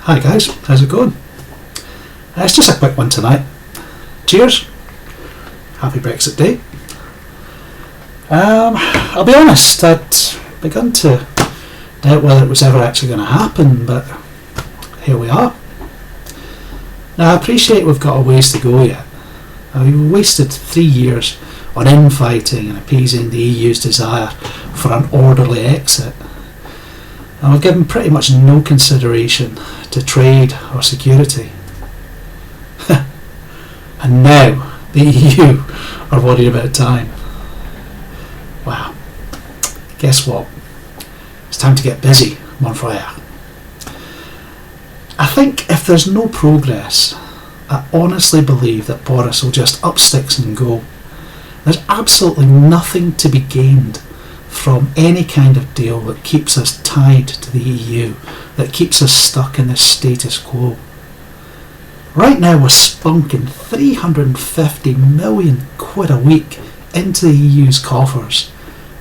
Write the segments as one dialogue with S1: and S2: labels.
S1: Hi guys, how's it going? It's just a quick one tonight. Cheers. Happy Brexit Day. I'll be honest, I'd begun to doubt whether it was ever actually going to happen, but here we are. Now I appreciate we've got a ways to go yet. We wasted 3 years on infighting and appeasing the EU's desire for an orderly exit. And we've given pretty much no consideration to trade or security. And now the EU are worried about time. Wow. Guess what? It's time to get busy, mon frère. I think if there's no progress, I honestly believe that Boris will just up sticks and go. There's absolutely nothing to be gained from any kind of deal that keeps us tied to the EU, that keeps us stuck in this status quo. Right now we're spunking 350 million quid a week into the EU's coffers,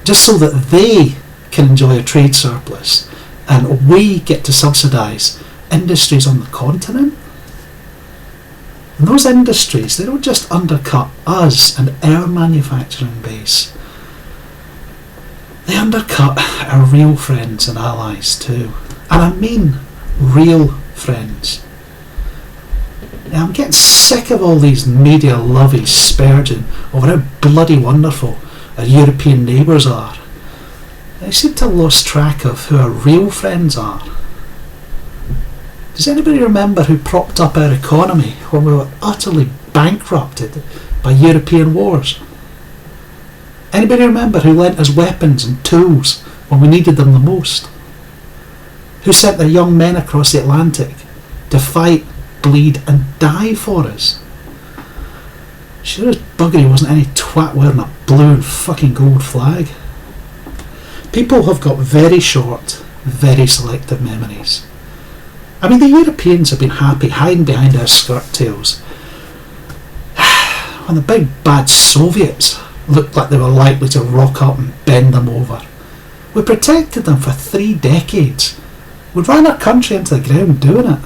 S1: just so that they can enjoy a trade surplus and we get to subsidise industries on the continent. And those industries, they don't just undercut us and our manufacturing base, they undercut our real friends and allies too. And I mean real friends. Now, I'm getting sick of all these media lovies spurging over how bloody wonderful our European neighbours are. They seem to have lost track of who our real friends are. Does anybody remember who propped up our economy when we were utterly bankrupted by European wars? Anybody remember who lent us weapons and tools when we needed them the most? Who sent their young men across the Atlantic to fight, bleed and die for us? Sure as buggery wasn't any twat wearing a blue and fucking gold flag. People have got very short, very selective memories. I mean, the Europeans have been happy hiding behind our skirt tails when the big bad Soviets looked like they were likely to rock up and bend them over. We protected them for 3 decades. We ran our country into the ground doing it.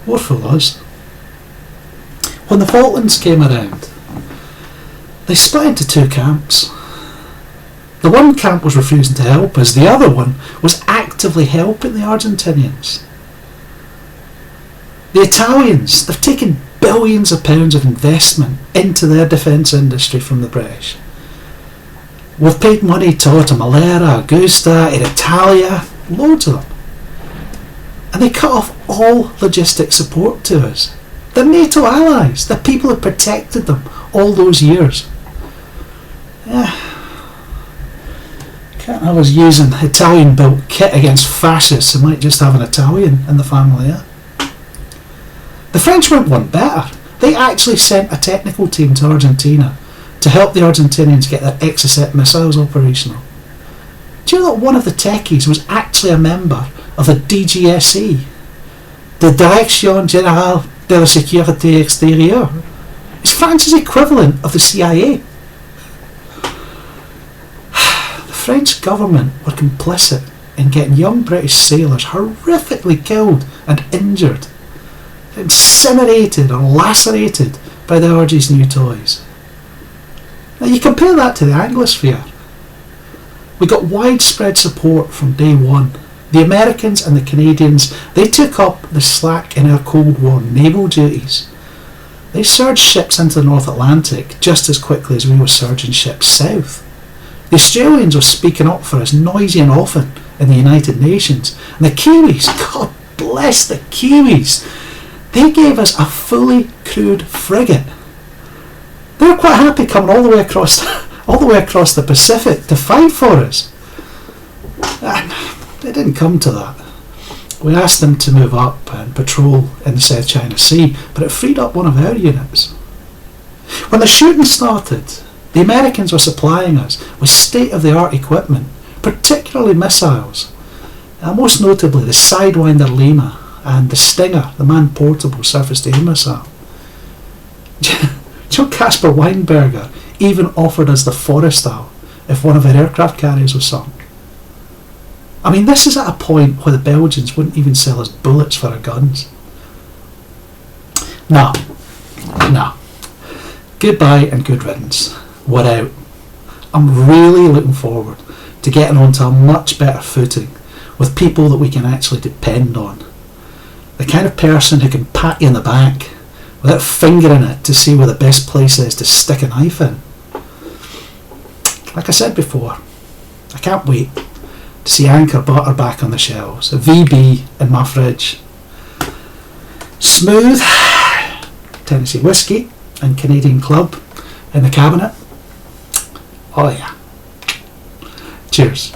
S1: Woeful us. When the Falklands came around, they split into 2 camps. The one camp was refusing to help us, the other one was actively helping the Argentinians. The Italians, they've taken billions of pounds of investment into their defence industry from the British. We've paid money to Malera, Augusta, Air Italia, loads of them. And they cut off all logistic support to us. They're NATO allies, the people who protected them all those years. Can't have us using Italian built kit against fascists who might just have an Italian in the family. The French went one better. They actually sent a technical team to Argentina to help the Argentinians get their Exocet missiles operational. Do you know that one of the techies was actually a member of the DGSE, the Direction Générale de la Sécurité Extérieure? It's France's equivalent of the CIA. The French government were complicit in getting young British sailors horrifically killed and injured, incinerated or lacerated by the orgy's new toys. Now you compare that to the Anglosphere. We got widespread support from day one. The Americans and the Canadians, they took up the slack in our Cold War naval duties. They surged ships into the North Atlantic just as quickly as we were surging ships south. The Australians were speaking up for us noisy and often in the United Nations. And the Kiwis, God bless the Kiwis, they gave us a fully crewed frigate. They were quite happy coming all the way across the Pacific to fight for us. And it didn't come to that. We asked them to move up and patrol in the South China Sea, but it freed up one of our units. When the shooting started, the Americans were supplying us with state-of-the-art equipment, particularly missiles, most notably the Sidewinder Lima and the Stinger, the man-portable surface-to-air missile. Joe Caspar Weinberger even offered us the Forrestal if one of our aircraft carriers was sunk. I mean, this is at a point where the Belgians wouldn't even sell us bullets for our guns. No. Goodbye and good riddance. We're out. I'm really looking forward to getting onto a much better footing with people that we can actually depend on. The kind of person who can pat you in the back without fingering it to see where the best place is to stick a knife in. Like I said before, I can't wait to see Anchor butter back on the shelves. A VB in my fridge. Smooth Tennessee whiskey and Canadian Club in the cabinet. Oh yeah. Cheers.